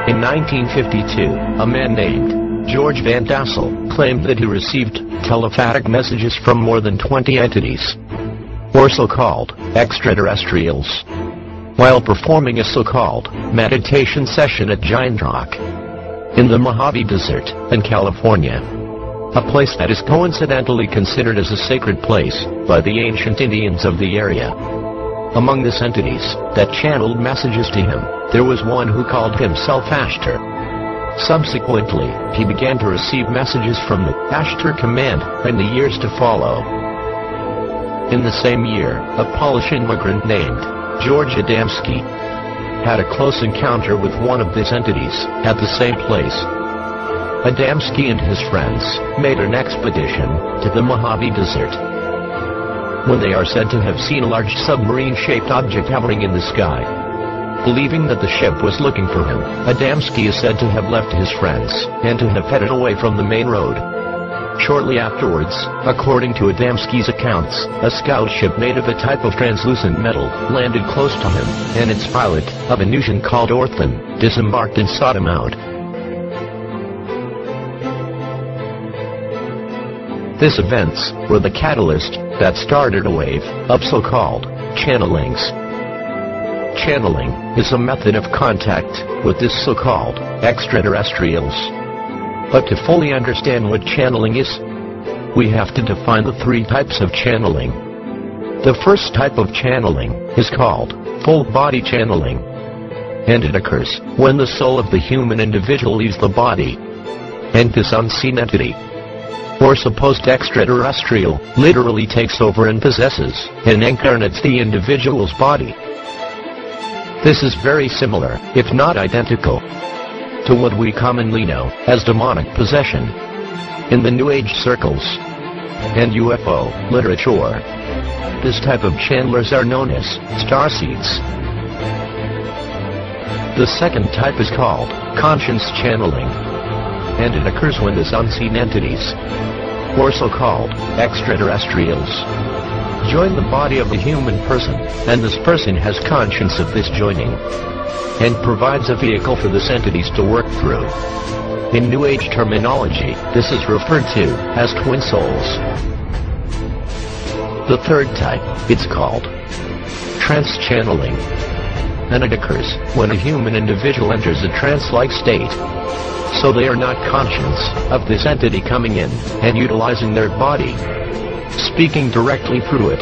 In 1952, a man named George Van Tassel claimed that he received telepathic messages from more than 20 entities, or so-called extraterrestrials, while performing a so-called meditation session at Giant Rock in the Mojave Desert in California, a place that is coincidentally considered as a sacred place by the ancient Indians of the area. Among these entities that channeled messages to him, there was one who called himself Ashtar. Subsequently, he began to receive messages from the Ashtar Command in the years to follow. In the same year, a Polish immigrant named George Adamski had a close encounter with one of these entities at the same place. Adamski and his friends made an expedition to the Mojave Desert, when they are said to have seen a large submarine-shaped object hovering in the sky. Believing that the ship was looking for him, Adamski is said to have left his friends and to have headed away from the main road. Shortly afterwards, according to Adamski's accounts, a scout ship made of a type of translucent metal landed close to him, and its pilot, a Venusian called Orthan, disembarked and sought him out. These events were the catalyst that started a wave of so-called channelings. Channeling is a method of contact with this so-called extraterrestrials. But to fully understand what channeling is, we have to define the three types of channeling. The first type of channeling is called full-body channeling, and it occurs when the soul of the human individual leaves the body, and this unseen entity, or supposed extraterrestrial, literally takes over and possesses and incarnates the individual's body. This is very similar, if not identical, to what we commonly know as demonic possession in the New Age circles and UFO literature. This type of channelers are known as starseeds. The second type is called conscience channeling, and it occurs when these unseen entities, or so-called extraterrestrials, join the body of a human person, and this person has conscience of this joining, and provides a vehicle for these entities to work through. In New Age terminology, this is referred to as twin souls. The third type, it's called trance channeling, and it occurs when a human individual enters a trance-like state, so they are not conscious of this entity coming in and utilizing their body, speaking directly through it.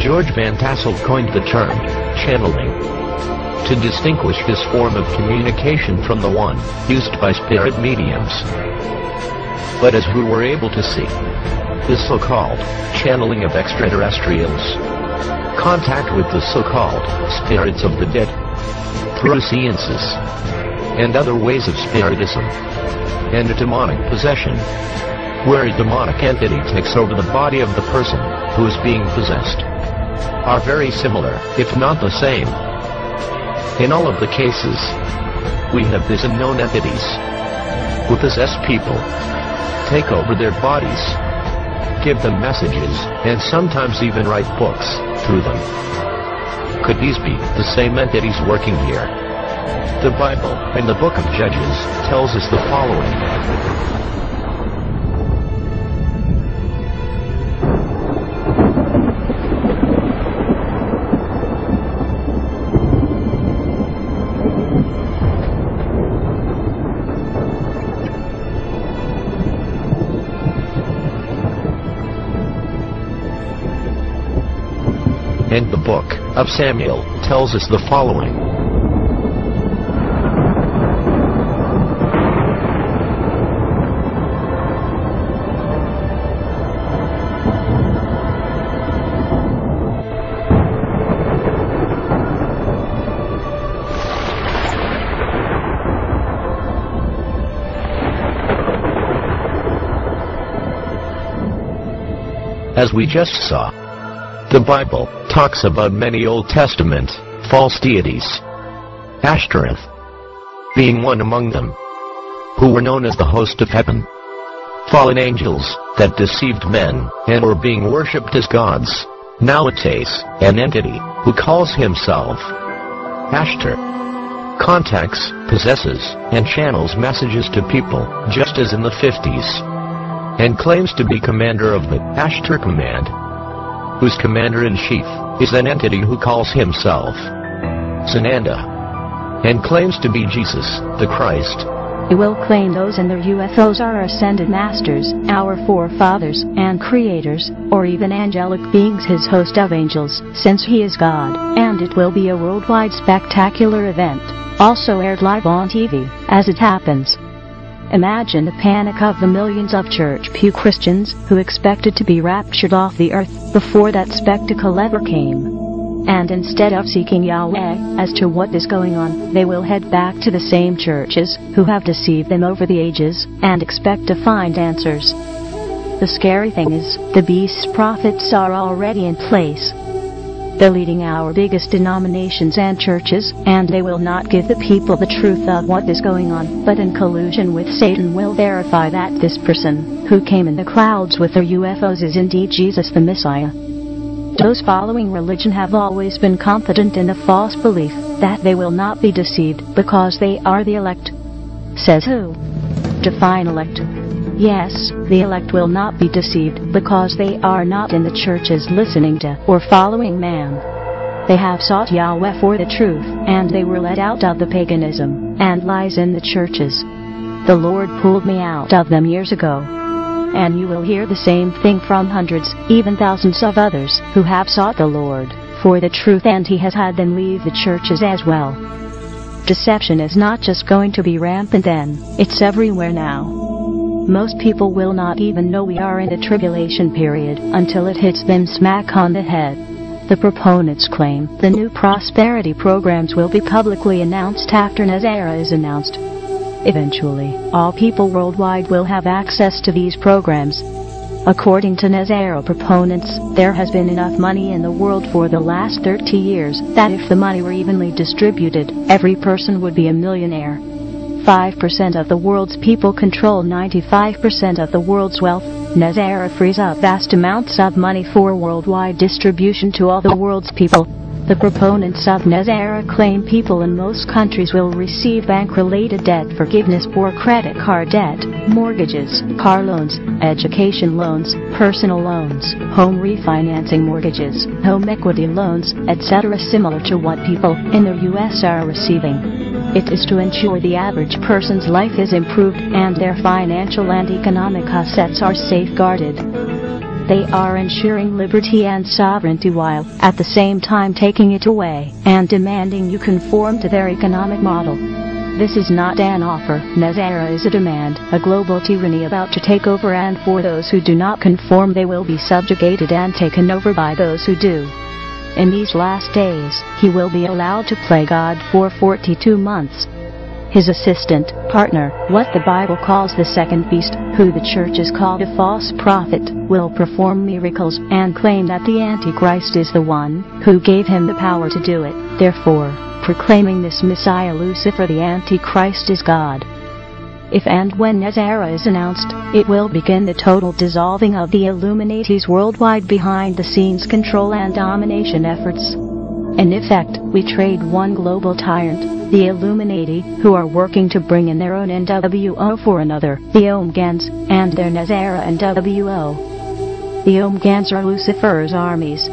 George Van Tassel coined the term channeling to distinguish this form of communication from the one used by spirit mediums. But as we were able to see, this so-called channeling of extraterrestrials, contact with the so-called spirits of the dead, through seances, and other ways of spiritism, and a demonic possession, where a demonic entity takes over the body of the person who is being possessed, are very similar, if not the same. In all of the cases, we have these unknown entities who possess people, take over their bodies, give them messages, and sometimes even write books through them. Could these be the same entities working here? The Bible, in the book of Judges, tells us the following. And the book of Samuel tells us the following. As we just saw, the Bible talks about many Old Testament false deities, Ashtoreth being one among them, who were known as the host of heaven, fallen angels that deceived men and were being worshipped as gods. Nowadays, an entity who calls himself Ashtar contacts, possesses, and channels messages to people, just as in the 50s, and claims to be commander of the Ashtar Command, whose commander-in-chief is an entity who calls himself Sananda, and claims to be Jesus, the Christ. He will claim those in their UFOs are ascended masters, our forefathers, and creators, or even angelic beings, his host of angels, since he is God, and it will be a worldwide spectacular event, also aired live on TV, as it happens. Imagine the panic of the millions of church pew Christians who expected to be raptured off the earth before that spectacle ever came. And instead of seeking Yahweh as to what is going on, they will head back to the same churches who have deceived them over the ages and expect to find answers. The scary thing is, the beast's prophets are already in place. They're leading our biggest denominations and churches, and they will not give the people the truth of what is going on, but in collusion with Satan will verify that this person, who came in the clouds with their UFOs, is indeed Jesus the Messiah. Those following religion have always been confident in the false belief that they will not be deceived because they are the elect. Says who? Define elect. Yes, the elect will not be deceived because they are not in the churches listening to or following man. They have sought Yahweh for the truth, and they were let out of the paganism and lies in the churches. The Lord pulled me out of them years ago. And you will hear the same thing from hundreds, even thousands of others who have sought the Lord for the truth, and he has had them leave the churches as well. Deception is not just going to be rampant then, it's everywhere now. Most people will not even know we are in the tribulation period until it hits them smack on the head. The proponents claim the new prosperity programs will be publicly announced after Nazareth is announced. Eventually, all people worldwide will have access to these programs. According to Nazareth proponents, there has been enough money in the world for the last 30 years that if the money were evenly distributed, every person would be a millionaire. 5% of the world's people control 95% of the world's wealth. Nazareth frees up vast amounts of money for worldwide distribution to all the world's people. The proponents of Nazareth claim people in most countries will receive bank-related debt forgiveness for credit card debt, mortgages, car loans, education loans, personal loans, home refinancing mortgages, home equity loans, etc., similar to what people in the U.S. are receiving. It is to ensure the average person's life is improved and their financial and economic assets are safeguarded. They are ensuring liberty and sovereignty while, at the same time, taking it away and demanding you conform to their economic model. This is not an offer. Nazareth is a demand, a global tyranny about to take over, and for those who do not conform they will be subjugated and taken over by those who do. In these last days, he will be allowed to play God for 42 months. His assistant, partner, what the Bible calls the second beast, who the churches call a false prophet, will perform miracles and claim that the Antichrist is the one who gave him the power to do it, therefore, proclaiming this Messiah Lucifer the Antichrist is God. If and when Nazareth is announced, it will begin the total dissolving of the Illuminati's worldwide behind-the-scenes control and domination efforts. In effect, we trade one global tyrant, the Illuminati, who are working to bring in their own NWO, for another, the Omgans, and their Nazareth NWO. The Omgans are Lucifer's armies.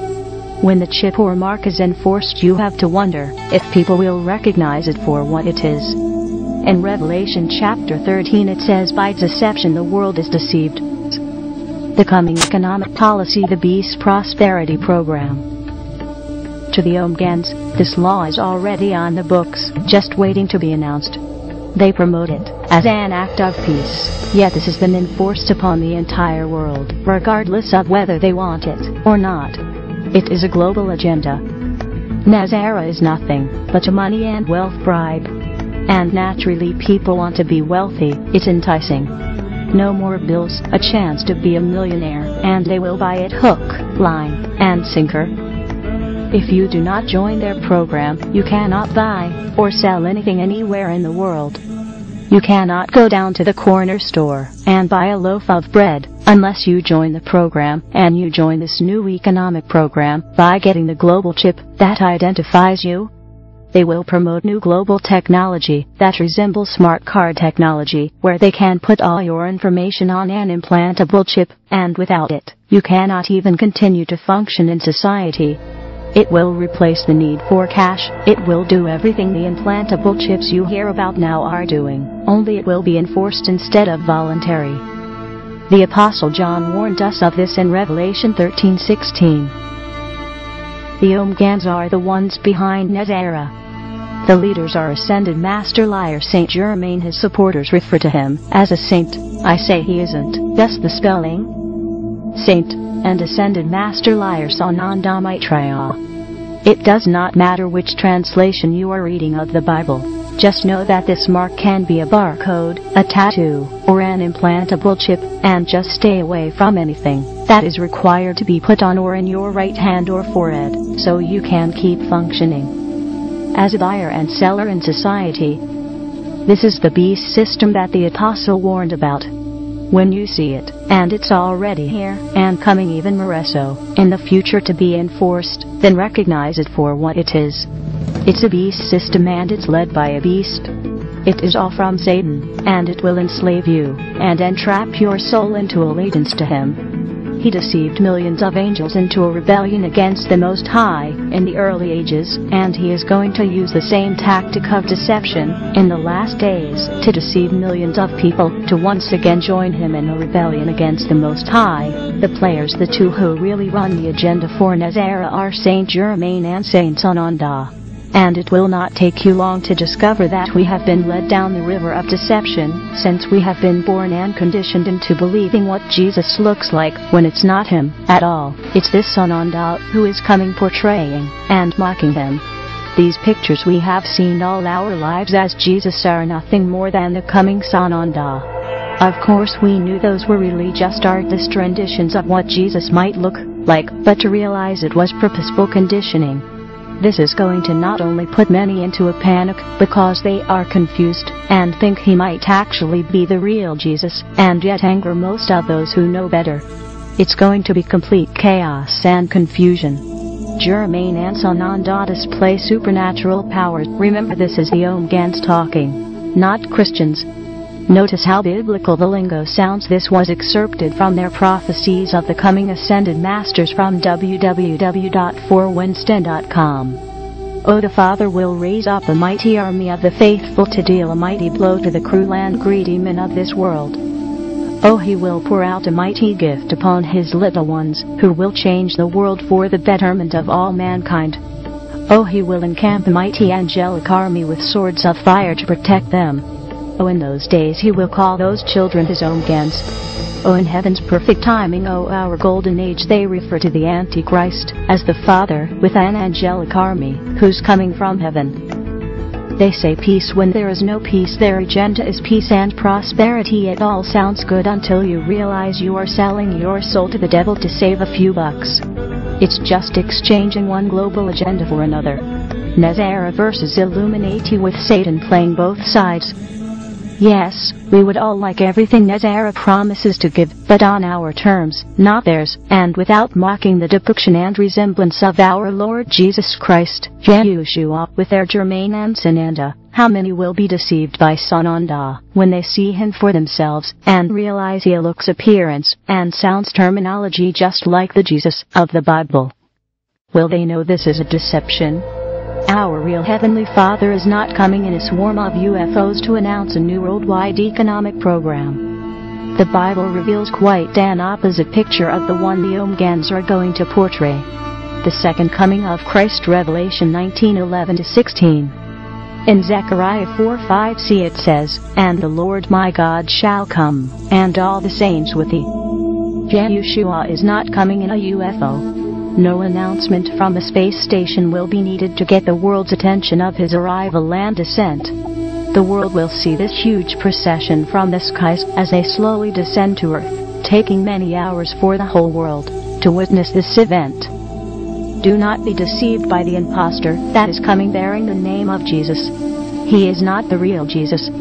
When the chip or mark is enforced, you have to wonder if people will recognize it for what it is. In Revelation chapter 13 it says, by deception the world is deceived. The coming economic policy, the beast's prosperity program. To the Omgans, this law is already on the books, just waiting to be announced. They promote it as an act of peace, yet this has been enforced upon the entire world, regardless of whether they want it or not. It is a global agenda. Nazareth is nothing but a money and wealth bribe. And naturally people want to be wealthy, it's enticing. No more bills, a chance to be a millionaire, and they will buy it hook, line, and sinker. If you do not join their program, you cannot buy or sell anything anywhere in the world. You cannot go down to the corner store and buy a loaf of bread unless you join the program, and you join this new economic program by getting the global chip that identifies you. They will promote new global technology that resembles smart card technology, where they can put all your information on an implantable chip, and without it, you cannot even continue to function in society. It will replace the need for cash. It will do everything the implantable chips you hear about now are doing, only it will be enforced instead of voluntary. The Apostle John warned us of this in Revelation 13:16. The Omgans are the ones behind Nezera. The leaders are ascended master liar Saint Germain. His supporters refer to him as a saint. I say he isn't. That's the spelling. Saint and ascended master liar Sananda Maitreya. It does not matter which translation you are reading of the Bible. Just know that this mark can be a barcode, a tattoo, or an implantable chip, and just stay away from anything that is required to be put on or in your right hand or forehead, so you can keep functioning as a buyer and seller in society. This is the beast system that the Apostle warned about. When you see it, and it's already here, and coming even more so in the future to be enforced, then recognize it for what it is. It's a beast system and it's led by a beast. It is all from Satan, and it will enslave you, and entrap your soul into allegiance to him. He deceived millions of angels into a rebellion against the Most High in the early ages, and he is going to use the same tactic of deception in the last days to deceive millions of people to once again join him in a rebellion against the Most High. The players, the two who really run the agenda for Nezera, are Saint Germain and Saint Sananda. And it will not take you long to discover that we have been led down the river of deception, since we have been born and conditioned into believing what Jesus looks like, when it's not him at all. It's this Sananda who is coming, portraying and mocking him. These pictures we have seen all our lives as Jesus are nothing more than the coming Sananda. Of course we knew those were really just artist renditions of what Jesus might look like, but to realize it was purposeful conditioning. This is going to not only put many into a panic because they are confused and think he might actually be the real Jesus, and yet anger most of those who know better. It's going to be complete chaos and confusion. Germain and Sananda display supernatural powers. Remember, this is the Omgans talking, not Christians. Notice how biblical the lingo sounds. This was excerpted from their prophecies of the coming ascended masters from www.forwinston.com. Oh, the Father will raise up a mighty army of the faithful to deal a mighty blow to the cruel and greedy men of this world. Oh, he will pour out a mighty gift upon his little ones, who will change the world for the betterment of all mankind. Oh, he will encamp a mighty angelic army with swords of fire to protect them. Oh, in those days he will call those children his Omgans. Oh, in heaven's perfect timing, oh, our golden age, they refer to the Antichrist as the Father with an angelic army who's coming from heaven. They say peace when there is no peace. Their agenda is peace and prosperity. It all sounds good until you realize you are selling your soul to the devil to save a few bucks. It's just exchanging one global agenda for another. Nezera versus Illuminati, with Satan playing both sides. Yes, we would all like everything Nezera promises to give, but on our terms, not theirs, and without mocking the depiction and resemblance of our Lord Jesus Christ, Yahushua, with their Germain and Sananda. How many will be deceived by Sananda when they see him for themselves and realize he looks, appearance, and sounds terminology just like the Jesus of the Bible? Will they know this is a deception? Our real Heavenly Father is not coming in a swarm of UFOs to announce a new worldwide economic program. The Bible reveals quite an opposite picture of the one the Omgans are going to portray. The second coming of Christ, Revelation 19:11-16. In Zechariah 4:5c it says, "And the Lord my God shall come, and all the saints with thee." Yahushua is not coming in a UFO. No announcement from a space station will be needed to get the world's attention of his arrival and descent. The world will see this huge procession from the skies as they slowly descend to earth, taking many hours for the whole world to witness this event. Do not be deceived by the impostor that is coming bearing the name of Jesus. He is not the real Jesus.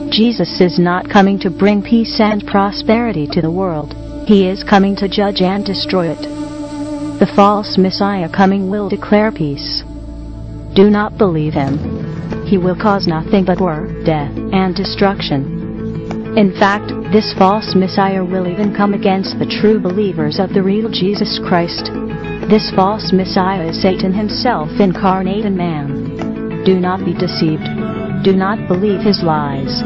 Jesus is not coming to bring peace and prosperity to the world. He is coming to judge and destroy it. The false Messiah coming will declare peace. Do not believe him. He will cause nothing but war, death, and destruction. In fact, this false Messiah will even come against the true believers of the real Jesus Christ. This false Messiah is Satan himself incarnate in man. Do not be deceived. Do not believe his lies.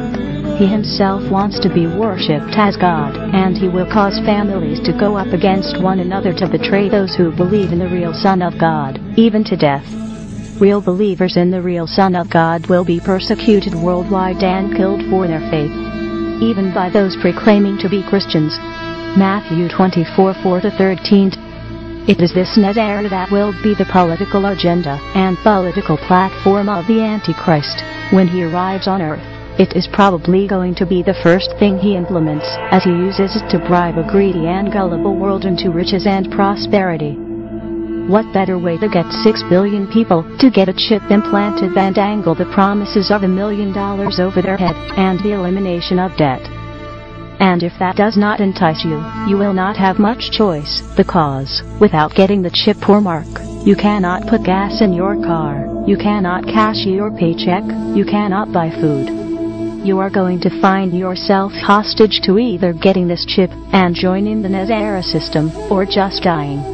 He himself wants to be worshipped as God, and he will cause families to go up against one another to betray those who believe in the real Son of God, even to death. Real believers in the real Son of God will be persecuted worldwide and killed for their faith, even by those proclaiming to be Christians. Matthew 24:4-13. It is this Nazareth that will be the political agenda and political platform of the Antichrist. When he arrives on earth, it is probably going to be the first thing he implements, as he uses it to bribe a greedy and gullible world into riches and prosperity. What better way to get 6 billion people to get a chip implanted than dangle the promises of $1 million over their head and the elimination of debt? And if that does not entice you, you will not have much choice, because, without getting the chip or mark, you cannot put gas in your car, you cannot cash your paycheck, you cannot buy food. You are going to find yourself hostage to either getting this chip and joining the Nazareth system, or just dying.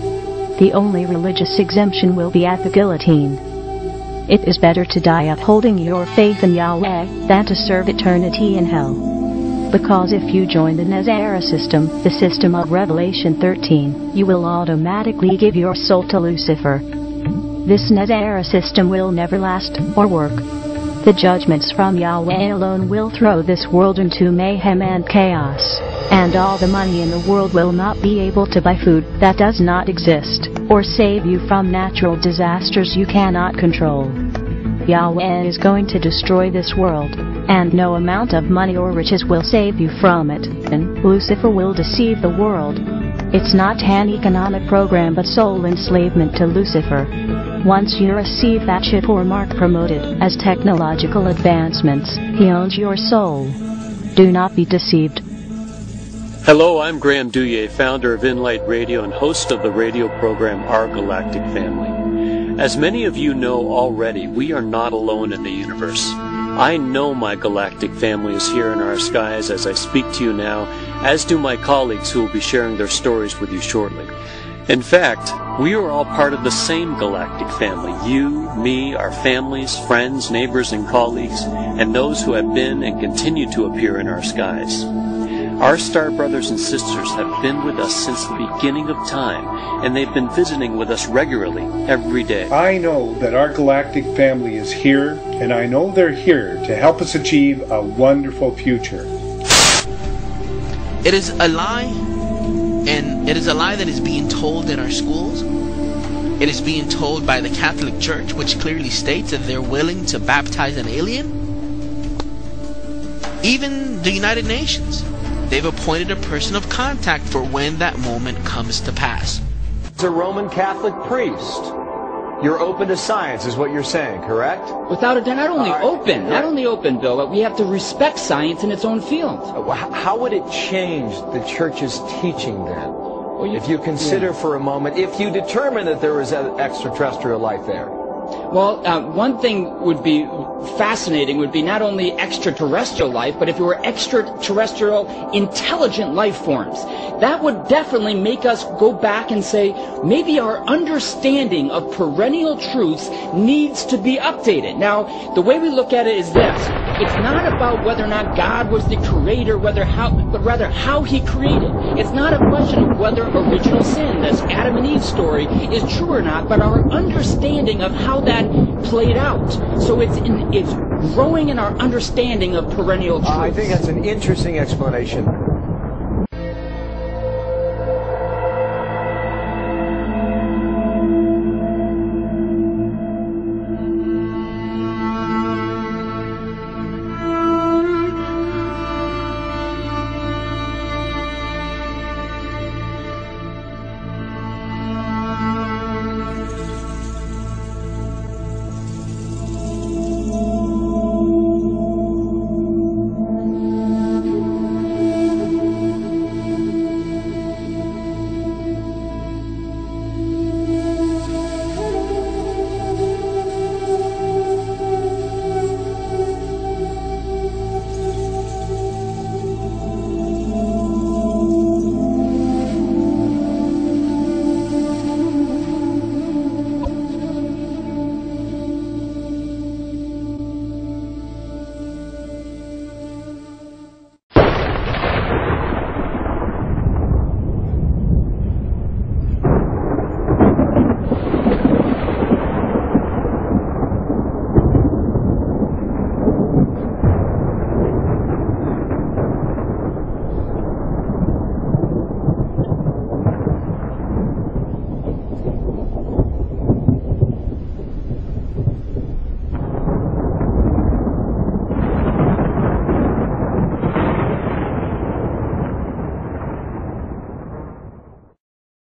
The only religious exemption will be at the guillotine. It is better to die upholding your faith in Yahweh than to serve eternity in hell. Because if you join the Nazareth system, the system of Revelation 13, you will automatically give your soul to Lucifer. This Nazareth system will never last or work. The judgments from Yahweh alone will throw this world into mayhem and chaos, and all the money in the world will not be able to buy food that does not exist, or save you from natural disasters you cannot control. Yahweh is going to destroy this world, and no amount of money or riches will save you from it, and Lucifer will deceive the world. It's not an economic program but soul enslavement to Lucifer. Once you receive that chip or mark promoted as technological advancements, he owns your soul. Do not be deceived. Hello, I'm Graham Douillet, founder of Inlight Radio and host of the radio program Our Galactic Family. As many of you know already, we are not alone in the universe. I know my galactic family is here in our skies as I speak to you now, as do my colleagues who will be sharing their stories with you shortly. In fact, we are all part of the same galactic family. You, me, our families, friends, neighbors, and colleagues, and those who have been and continue to appear in our skies. Our star brothers and sisters have been with us since the beginning of time, and they've been visiting with us regularly every day. I know that our galactic family is here, and I know they're here to help us achieve a wonderful future. It is a lie, and it is a lie that is being told in our schools. It is being told by the Catholic Church, which clearly states that they're willing to baptize an alien. Even the United Nations, they've appointed a person of contact for when that moment comes to pass. As a Roman Catholic priest, you're open to science, is what you're saying, correct? Without a doubt, not only open, Bill, but we have to respect science in its own field. How would it change the church's teaching then? Well, if you consider for a moment, if you determine that there is extraterrestrial life there? Well, one thing would be fascinating would be not only extraterrestrial life, but if it were extraterrestrial intelligent life forms. That would definitely make us go back and say, maybe our understanding of perennial truths needs to be updated. Now, the way we look at it is this. It's not about whether or not God was the creator, but rather how he created. It's not a question of whether original sin, this Adam and Eve story, is true or not, but our understanding of how that played out. So it's growing in our understanding of perennial truths. I think that's an interesting explanation.